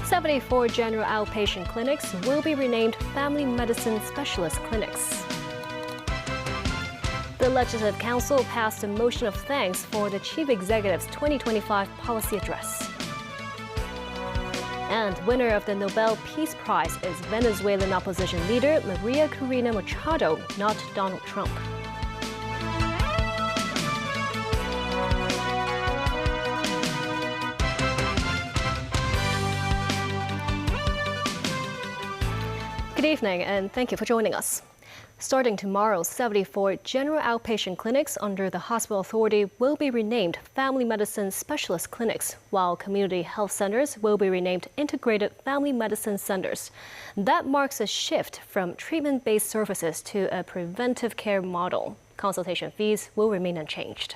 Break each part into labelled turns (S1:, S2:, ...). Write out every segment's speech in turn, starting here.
S1: 74 general outpatient clinics will be renamed Family Medicine Specialist Clinics. The Legislative Council passed a motion of thanks for the Chief Executive's 2025 policy address. And winner of the Nobel Peace Prize is Venezuelan opposition leader Maria Corina Machado, not Donald Trump. Good evening, and thank you for joining us. Starting tomorrow, 74 general outpatient clinics under the Hospital Authority will be renamed Family Medicine Specialist Clinics, while community health centers will be renamed Integrated Family Medicine Centers. That marks a shift from treatment-based services to a preventive care model. Consultation fees will remain unchanged.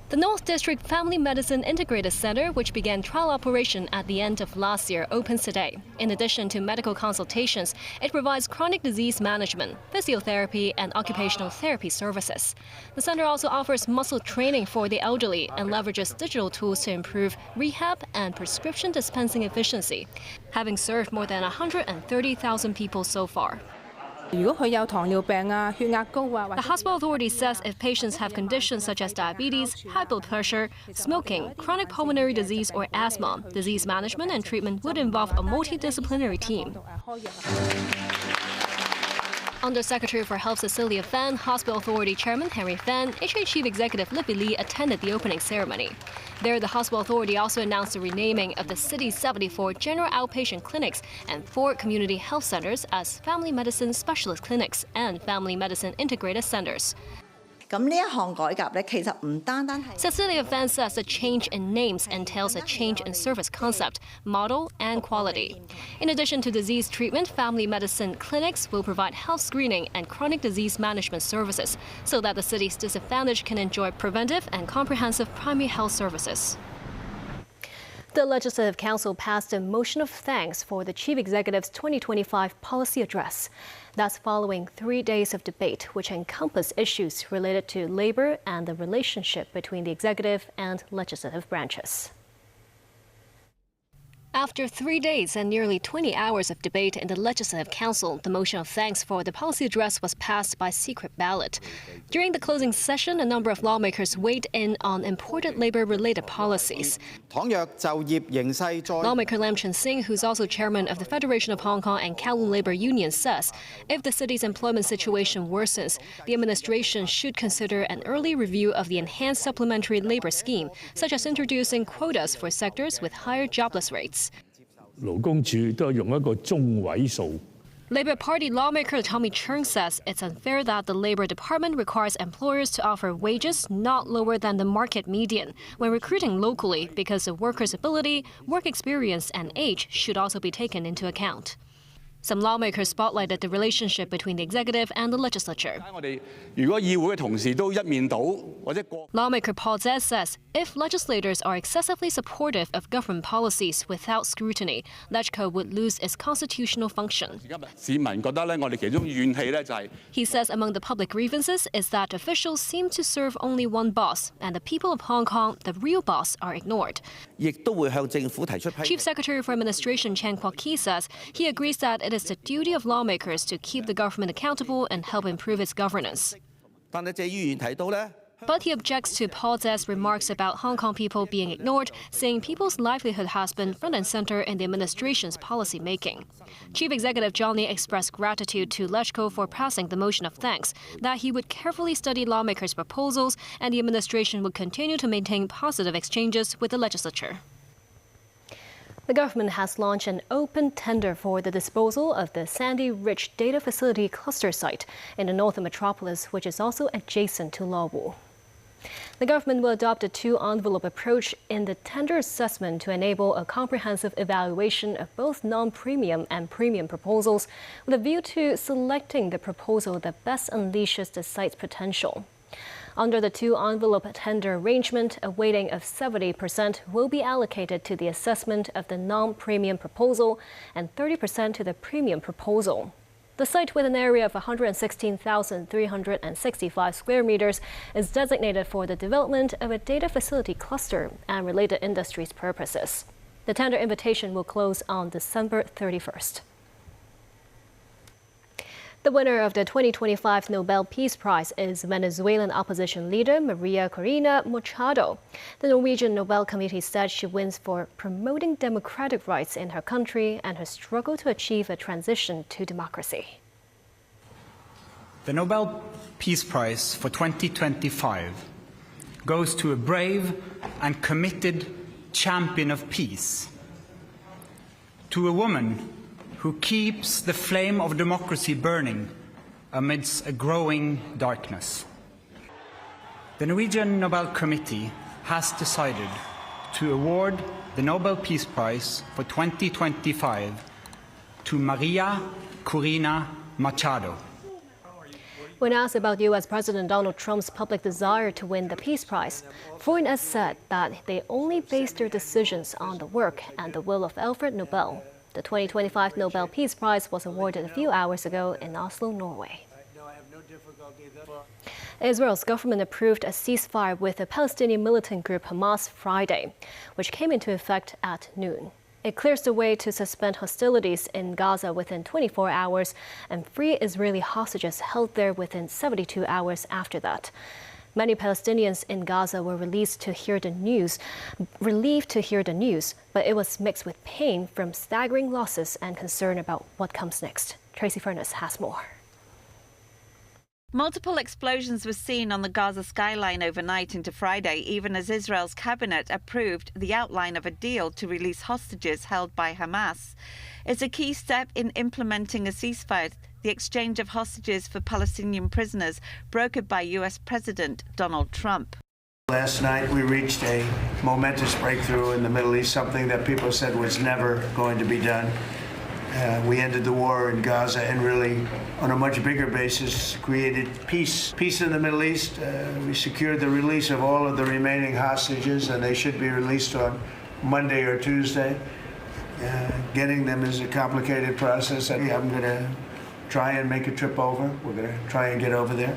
S1: The North District Family Medicine Integrated Center, which began trial operation at the end of last year, opens today. In addition to medical consultations, it provides chronic disease management, physiotherapy, and occupational therapy services. The center also offers muscle training for the elderly and leverages digital tools to improve rehab and prescription dispensing efficiency, having served more than 130,000 people so far. The Hospital Authority says if patients have conditions such as diabetes, high blood pressure, smoking, chronic pulmonary disease, or asthma, disease management and treatment would involve a multidisciplinary team. Undersecretary for Health Cecilia Fan, Hospital Authority Chairman Henry Fan, HA Chief Executive Libby Lee attended the opening ceremony. There, the Hospital Authority also announced the renaming of the city's 74 general outpatient clinics and 4 community health centers as Family Medicine Specialist Clinics and Family Medicine Integrated Centers. Cecilia Fan says the change in names entails a change in service concept, model, and quality. In addition to disease treatment, family medicine clinics will provide health screening and chronic disease management services so that the city's disadvantaged can enjoy preventive and comprehensive primary health services. The Legislative Council passed a motion of thanks for the Chief Executive's 2025 policy address. That's following 3 days of debate, which encompass issues related to labor and the relationship between the executive and legislative branches. After 3 days and nearly 20 hours of debate in the Legislative Council, the motion of thanks for the policy address was passed by secret ballot. During the closing session, a number of lawmakers weighed in on important labor-related policies. Lawmaker Lam Chun Sing, who's also chairman of the Federation of Hong Kong and Kowloon Labor Union, says if the city's employment situation worsens, the administration should consider an early review of the enhanced supplementary labor scheme, such as introducing quotas for sectors with higher jobless rates. Labour Party lawmaker Tommy Cheung says it's unfair that the Labour Department requires employers to offer wages not lower than the market median when recruiting locally because the workers' ability, work experience, and age should also be taken into account. Some lawmakers spotlighted the relationship between the executive and the legislature. Lawmaker Paul Zeh says if legislators are excessively supportive of government policies without scrutiny, LegCo would lose its constitutional function. He says among the public grievances is that officials seem to serve only one boss, and the people of Hong Kong, the real boss, are ignored. Chief Secretary for Administration Chan Kwok Kee says he agrees that it is the duty of lawmakers to keep the government accountable and help improve its governance. But he objects to Paul Zeh's remarks about Hong Kong people being ignored, saying people's livelihood has been front and center in the administration's policy making. Chief Executive John Lee expressed gratitude to LegCo for passing the motion of thanks, that he would carefully study lawmakers' proposals and the administration would continue to maintain positive exchanges with the legislature. The government has launched an open tender for the disposal of the Sandy Ridge Data Facility Cluster site in the northern metropolis, which is also adjacent to Law Wu. The government will adopt a two-envelope approach in the tender assessment to enable a comprehensive evaluation of both non-premium and premium proposals, with a view to selecting the proposal that best unleashes the site's potential. Under the two-envelope tender arrangement, a weighting of 70% will be allocated to the assessment of the non-premium proposal and 30% to the premium proposal. The site, with an area of 116,365 square meters, is designated for the development of a data facility cluster and related industries purposes. The tender invitation will close on December 31st. The winner of the 2025 Nobel Peace Prize is Venezuelan opposition leader Maria Corina Machado. The Norwegian Nobel Committee said she wins for promoting democratic rights in her country and her struggle to achieve a transition to democracy.
S2: The Nobel Peace Prize for 2025 goes to a brave and committed champion of peace, to a woman who keeps the flame of democracy burning amidst a growing darkness. The Norwegian Nobel Committee has decided to award the Nobel Peace Prize for 2025 to Maria Corina Machado.
S1: When asked about U.S. President Donald Trump's public desire to win the Peace Prize, Freund has said that they only base their decisions on the work and the will of Alfred Nobel. The 2025 Nobel Peace Prize was awarded a few hours ago in Oslo, Norway. Israel's government approved a ceasefire with the Palestinian militant group Hamas Friday, which came into effect at noon. It clears the way to suspend hostilities in Gaza within 24 hours and free Israeli hostages held there within 72 hours after that. Many Palestinians in Gaza were relieved to hear the news, but it was mixed with pain from staggering losses and concern about what comes next. Tracy Furness has more.
S3: Multiple explosions were seen on the Gaza skyline overnight into Friday, even as Israel's cabinet approved the outline of a deal to release hostages held by Hamas. It's a key step in implementing a ceasefire, the exchange of hostages for Palestinian prisoners brokered by U.S. President Donald Trump.
S4: Last night we reached a momentous breakthrough in the Middle East, something that people said was never going to be done. We ended the war in Gaza and really, on a much bigger basis, created peace. Peace in the Middle East. We secured the release of all of the remaining hostages, and they should be released on Monday or Tuesday. Getting them is a complicated process. I'm going to try and make a trip over. We're going to try and get over there.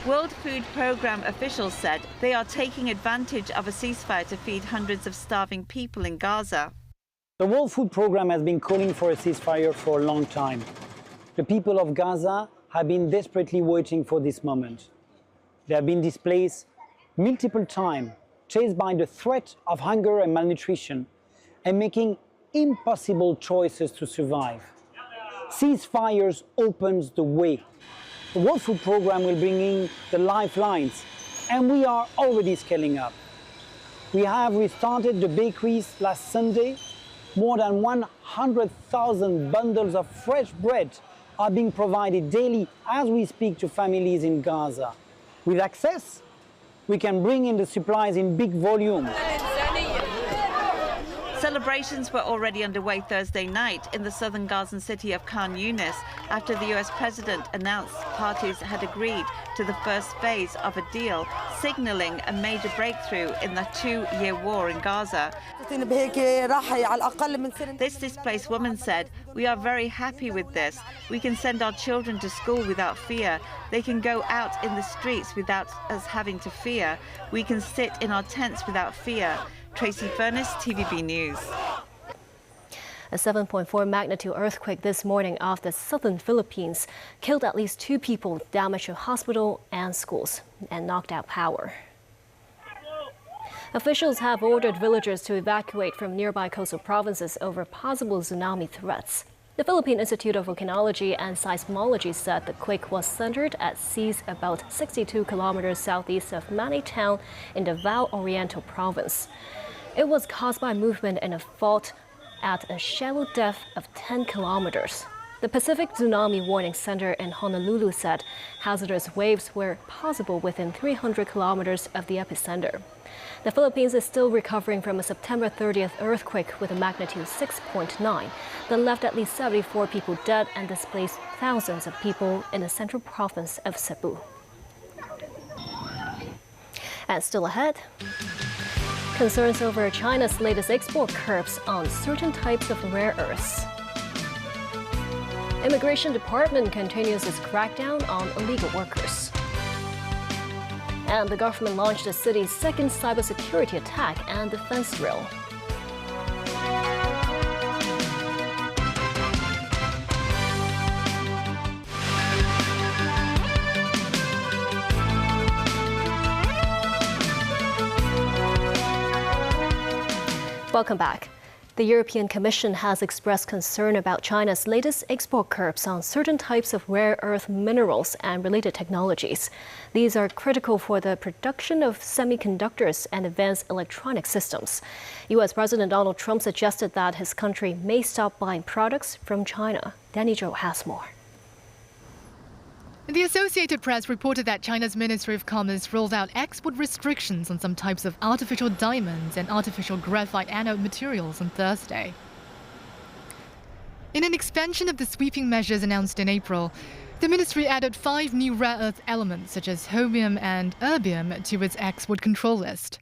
S3: World Food Programme officials said they are taking advantage of a ceasefire to feed hundreds of starving people in Gaza.
S5: The World Food Programme has been calling for a ceasefire for a long time. The people of Gaza have been desperately waiting for this moment. They have been displaced multiple times, chased by the threat of hunger and malnutrition, and making impossible choices to survive. Ceasefires opens the way. The World Food Programme will bring in the lifelines, and we are already scaling up. We have restarted the bakeries last Sunday. More than 100,000 bundles of fresh bread are being provided daily as we speak to families in Gaza. With access, we can bring in the supplies in big volume.
S3: Celebrations were already underway Thursday night in the southern Gazan city of Khan Yunis after the US president announced parties had agreed to the first phase of a deal, signaling a major breakthrough in the two-year war in Gaza. This displaced woman said, "We are very happy with this. We can send our children to school without fear. They can go out in the streets without us having to fear. We can sit in our tents without fear." Tracy Furness, TVB News.
S1: A 7.4 magnitude earthquake this morning off the southern Philippines killed at least 2 people, damaged a hospital and schools, and knocked out power. Officials have ordered villagers to evacuate from nearby coastal provinces over possible tsunami threats. The Philippine Institute of Volcanology and Seismology said the quake was centered at seas about 62 kilometers southeast of Manay Town in the Davao Oriental province. It was caused by movement in a fault at a shallow depth of 10 kilometers. The Pacific Tsunami Warning Center in Honolulu said hazardous waves were possible within 300 kilometers of the epicenter. The Philippines is still recovering from a September 30th earthquake with a magnitude 6.9 that left at least 74 people dead and displaced thousands of people in the central province of Cebu. And still ahead, concerns over China's latest export curbs on certain types of rare earths. Immigration Department continues its crackdown on illegal workers. And the government launched the city's second cybersecurity attack and defense drill. Welcome back. The European Commission has expressed concern about China's latest export curbs on certain types of rare earth minerals and related technologies. These are critical for the production of semiconductors and advanced electronic systems. U.S. President Donald Trump suggested that his country may stop buying products from China. Danny Zhou has more.
S6: The Associated Press reported that China's Ministry of Commerce rolled out export restrictions on some types of artificial diamonds and artificial graphite anode materials on Thursday. In an expansion of the sweeping measures announced in April, the ministry added 5 new rare earth elements such as holmium and erbium to its export control list.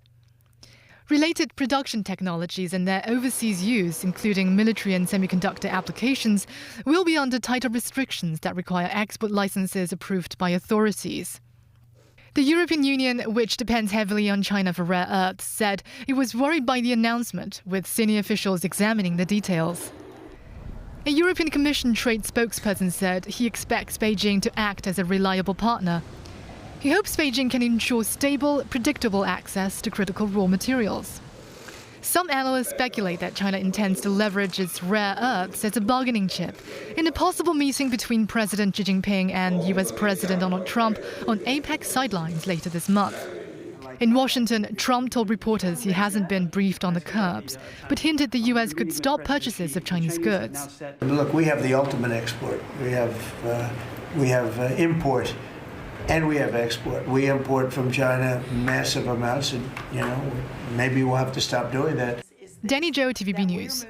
S6: Related production technologies and their overseas use, including military and semiconductor applications, will be under tighter restrictions that require export licenses approved by authorities. The European Union, which depends heavily on China for rare earths, said it was worried by the announcement, with senior officials examining the details. A European Commission trade spokesperson said he expects Beijing to act as a reliable partner. He hopes Beijing can ensure stable, predictable access to critical raw materials. Some analysts speculate that China intends to leverage its rare earths as a bargaining chip in a possible meeting between President Xi Jinping and US President Donald Trump on APEC sidelines later this month. In Washington, Trump told reporters he hasn't been briefed on the curbs, but hinted the US could stop purchases of Chinese goods.
S4: Look, we have the ultimate export. We have import. And we have export. We import from China massive amounts, and maybe we'll have to stop doing that.
S6: Danny Zhou, TVB News.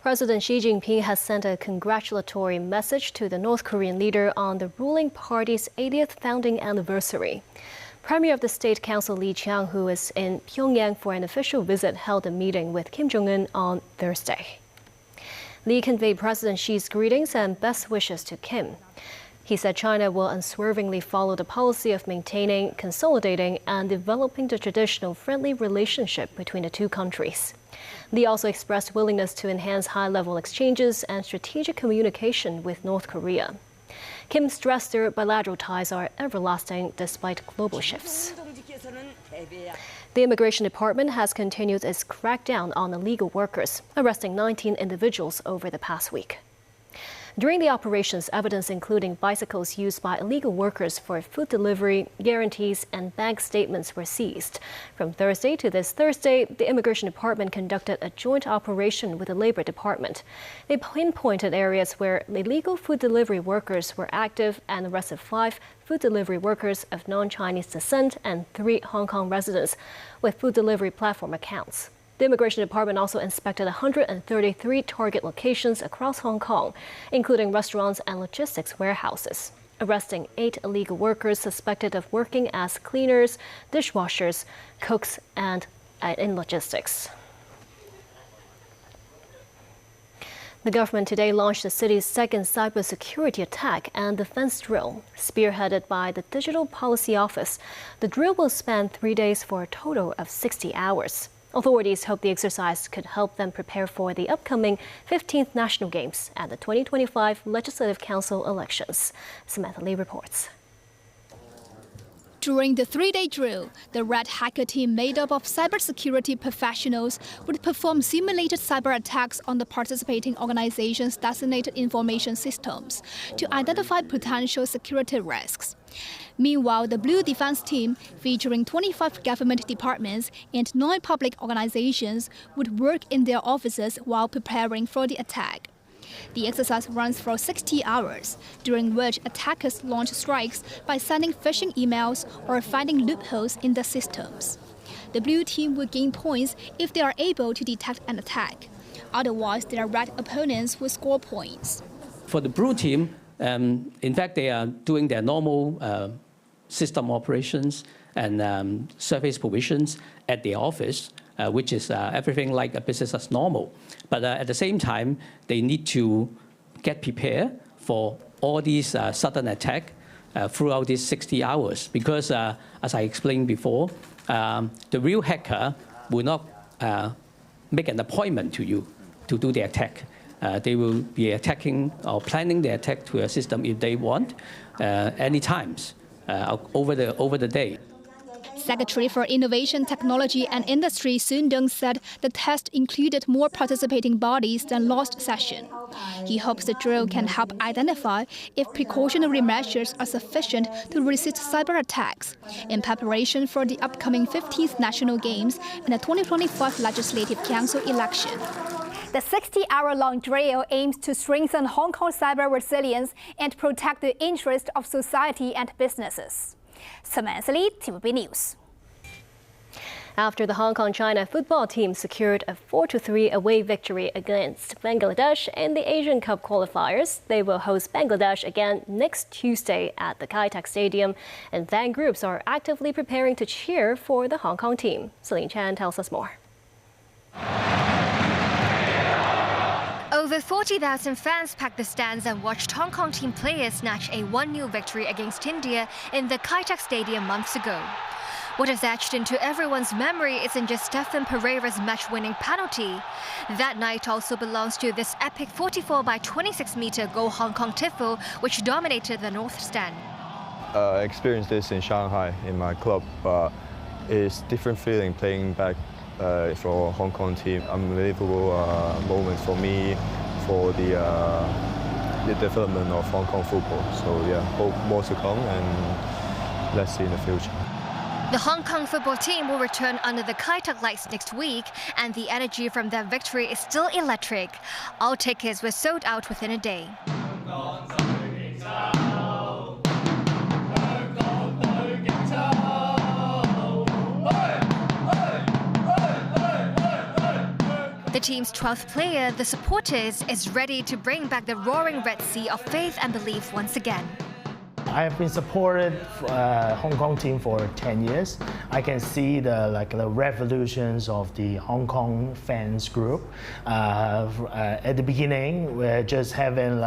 S1: President Xi Jinping has sent a congratulatory message to the North Korean leader on the ruling party's 80th founding anniversary. Premier of the State Council Li Qiang, who is in Pyongyang for an official visit, held a meeting with Kim Jong-un on Thursday. Li conveyed President Xi's greetings and best wishes to Kim. He said China will unswervingly follow the policy of maintaining, consolidating, and developing the traditional friendly relationship between the two countries. Li also expressed willingness to enhance high-level exchanges and strategic communication with North Korea. Kim stressed their bilateral ties are everlasting despite global shifts. The Immigration Department has continued its crackdown on illegal workers, arresting 19 individuals over the past week. During the operations, evidence including bicycles used by illegal workers for food delivery, guarantees, and bank statements were seized. From Thursday to this Thursday, the Immigration Department conducted a joint operation with the Labor Department. They pinpointed areas where illegal food delivery workers were active and arrested 5 food delivery workers of non-Chinese descent and 3 Hong Kong residents with food delivery platform accounts. The Immigration Department also inspected 133 target locations across Hong Kong, including restaurants and logistics warehouses, arresting 8 illegal workers suspected of working as cleaners, dishwashers, cooks, and in logistics. The government today launched the city's second cybersecurity attack and defense drill, spearheaded by the Digital Policy Office. The drill will span 3 days for a total of 60 hours. Authorities hope the exercise could help them prepare for the upcoming 15th National Games and the 2025 Legislative Council elections. Samantha Lee reports.
S7: During the 3-day drill, the Red Hacker team made up of cybersecurity professionals would perform simulated cyber attacks on the participating organizations' designated information systems to identify potential security risks. Meanwhile, the Blue Defense Team, featuring 25 government departments and 9 public organizations, would work in their offices while preparing for the attack. The exercise runs for 60 hours, during which attackers launch strikes by sending phishing emails or finding loopholes in the systems. The Blue Team will gain points if they are able to detect an attack. Otherwise, their Red opponents will score points.
S8: For the Blue Team, in fact, they are doing their normal system operations and service provisions at the office, which is everything like a business as normal. But at the same time, they need to get prepared for all these sudden attack throughout these 60 hours. Because, as I explained before, the real hacker will not make an appointment to you to do the attack. They will be attacking or planning the attack to a system if they want, any times over the day.
S7: Secretary for Innovation, Technology and Industry Sun Deng said the test included more participating bodies than last session. He hopes the drill can help identify if precautionary measures are sufficient to resist cyber attacks in preparation for the upcoming 15th National Games and the 2025 Legislative Council election.
S9: The 60-hour-long drill aims to strengthen Hong Kong's cyber resilience and protect the interests of society and businesses. Samantha Lee, TVB News.
S1: After the Hong Kong-China football team secured a 4-3 away victory against Bangladesh in the Asian Cup qualifiers, they will host Bangladesh again next Tuesday at the Kai Tak Stadium, and fan groups are actively preparing to cheer for the Hong Kong team. Celine Chan tells us more.
S10: Over 40,000 fans packed the stands and watched Hong Kong team players snatch a 1-0 victory against India in the Kai Tak Stadium months ago. What is etched into everyone's memory isn't just Stephen Pereira's match-winning penalty. That night also belongs to this epic 44-by-26-meter goal Hong Kong tifo, which dominated the North Stand.
S11: I experienced this in Shanghai in my club, but it's different feeling playing back for Hong Kong team. Unbelievable moment for me, for the development of Hong Kong football. So yeah, hope more to come, and let's see in the future.
S10: The Hong Kong football team will return under the Kai Tak lights next week, and the energy from that victory is still electric. All tickets were sold out within a day. The team's 12th player, the supporters, is ready to bring back the roaring Red Sea of faith and belief once again.
S12: I have been supported Hong Kong team for 10 years. I can see the revolutions of the Hong Kong fans group. At the beginning, we're just having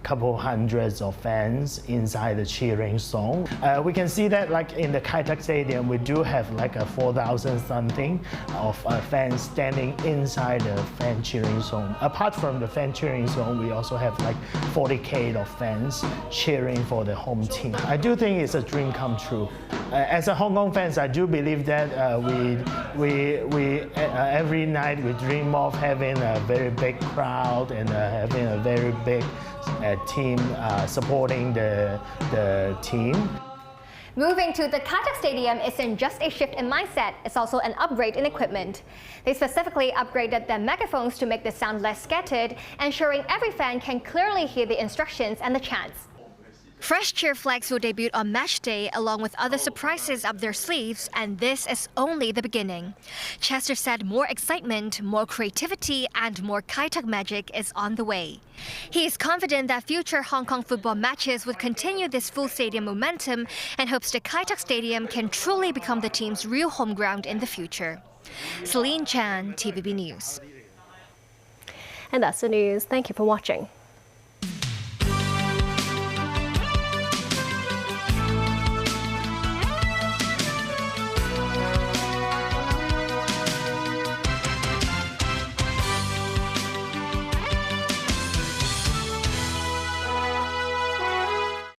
S12: couple hundreds of fans inside the cheering zone. We can see that in the Kai Tak Stadium, we do have a 4,000 something of fans standing inside the fan cheering zone. Apart from the fan cheering zone, we also have 40K of fans cheering for the home team. I do think it's a dream come true. As a Hong Kong fans, I do believe that we every night we dream of having a very big crowd and having a very big team supporting the team.
S9: Moving to the Kai Tak Stadium isn't just a shift in mindset, it's also an upgrade in equipment. They specifically upgraded their megaphones to make the sound less scattered, ensuring every fan can clearly hear the instructions and the chants.
S10: Fresh cheer flags will debut on match day along with other surprises up their sleeves, and this is only the beginning. Chester said more excitement, more creativity and more Kai Tak magic is on the way. He is confident that future Hong Kong football matches would continue this full stadium momentum and hopes the Kai Tak Stadium can truly become the team's real home ground in the future. Celine Chan, TVB News.
S1: And that's the news. Thank you for watching.